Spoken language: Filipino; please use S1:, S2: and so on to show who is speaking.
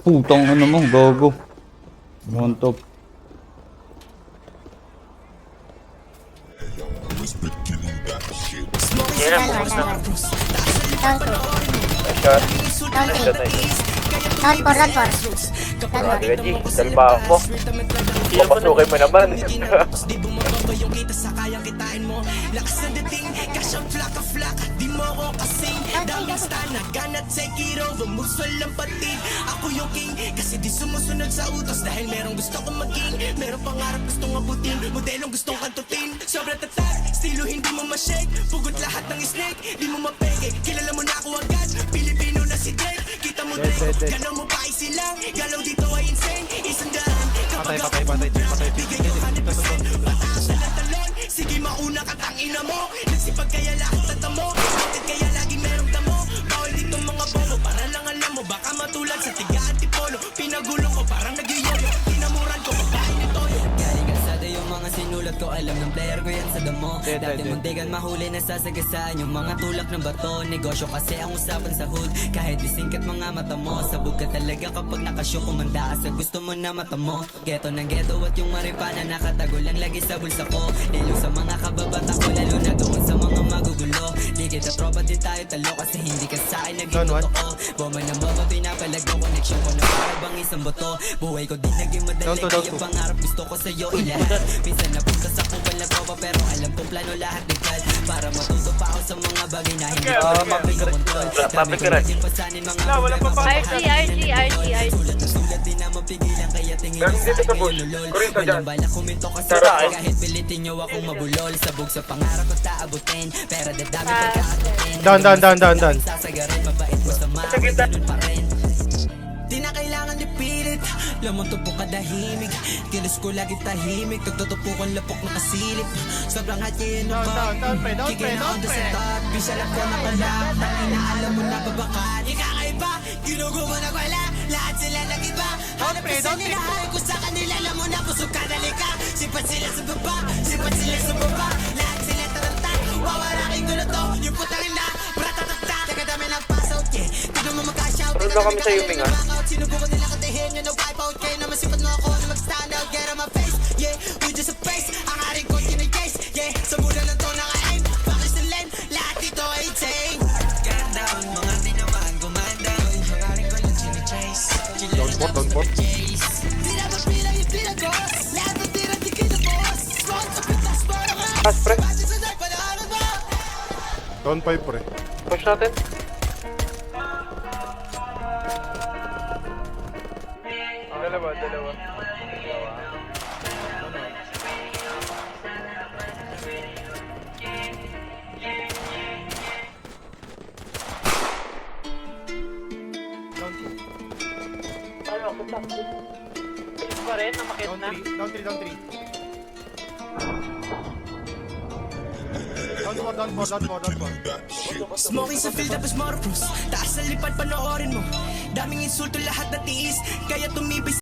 S1: Putang ano mo, gago. Montop.
S2: Yan ang bukas na.
S3: Down 2.
S2: Shot.
S3: Down 3.
S2: Shot tayo.
S3: Down 4, down 4. Down
S2: Grabe ka, G. Salbahan mo. Papasukin mo naman.
S4: Ako yung king kasi di sumusunod sa utos dahil merong gusto kong maging, merong pangarap gustong abutin, modelong gustong kantutin. Sobrang tatag, estilo hindi mo ma-shake, pugot lahat ng snake, di mo mapeke, kilala mo na ako agad, Pilipino na si Drake. Kita mo Drake, galaw mo pa isilang, galaw dito ay insane, isang daan kapag ako bigay ko 100%, pataas na ng talon, sige mauna ka tangina mo, nagsipag kaya lahat tatamo, bakit kaya lagi merong damo, bawal dito mga bobo, para lang alam mo, baka matulad sa tiga antipolo, pinagulong ko parang nag-yoyo, tinamuran ko babae ni Toyo.
S5: Galing kalsada yung mga sinulat ko, alam ng player ko yan sa damo. Dati muntikan mahuli na sasagasaan yung mga tulak ng bato. Negosyo kasi ang usapan sa hood, kahit isingkat mga mata mo. Sabog ka talaga kapag nakasyo, kumanda ka sa gusto mo na mata mo. Geto ng geto at yung maripana nakatago lang lagi sa bulsa ko. Lilo sa mga kababata ko, lalo na doon sa mga magugulo. Di kita tropa, di tayo talo kasi hindi ka sa akin naging totoo. Boma ng baba, pinapalag ang connection ko na para bang isang bato. Buhay ko din naging madali, kaya pangarap gusto ko sa'yo ilahat. Minsan napunta sa kupal na tropa pero alam kong plano lahat nagkal. Para matuto pa ako sa mga bagay na hindi ko kontrol. Dami ko rin pasanin mga sulat na sulat din na mapigilan kaya tingin nyo sa akin ngayon ulol. Walang bala kumento kasi kahit pilitin nyo akong mabulol. Sabog sa pangarap ko taabutin, pero dadami pagkakatatin.
S6: Down.
S5: Sasagarin, mabait mo sa mga ganun pa rin.
S4: Di na kailangan ipilit, lamang tupo kadahimik, kilos ko lagi tahimik, tagtutupo kong lapok na kasilip, sobrang hati yun ang bag, kikinaon doon sa top, bisalap ko na kalap, inaalam mo na babakan, ikakaiba, ginugo mo na wala, lahat sila nag-iba, hanap ka sa nila, ko sa kanila, alam mo na pusog ka dalika, sipat sila sa baba, lahat sila taranta, wawaraking gulo to, yung putang ina, bratatatak, tagadami ng pasaw, tignan mo mag-shout,
S2: Tulog na kami sa Yuming, ha?
S4: sinubukan nila katihin yun na wipe out kayo na masipad mo ako na mag-stand out, get on my face, yeah, we just a face, ang aring ko tinag-case, yeah, sa mula lang to naka-aim, bakit sa lane, lahat dito ay tame. Get down, mga tinamaan, gumanda, ang aring ko lang chine-chase,
S6: Down 4.
S4: di na mapilang yung pinag-boss, lahat ng tira di kinabos, small sa pitas mo na nga,
S2: Pass, pre.
S4: bakit sa dark, panahon mo?
S6: Down 5 pre.
S2: Push natin. Dalawa.
S6: Down 3. Down 4.
S4: Smoking sa field tapos morpros, taas sa lipad panoorin mo, daming insulto lahat na tiis, kaya tumibis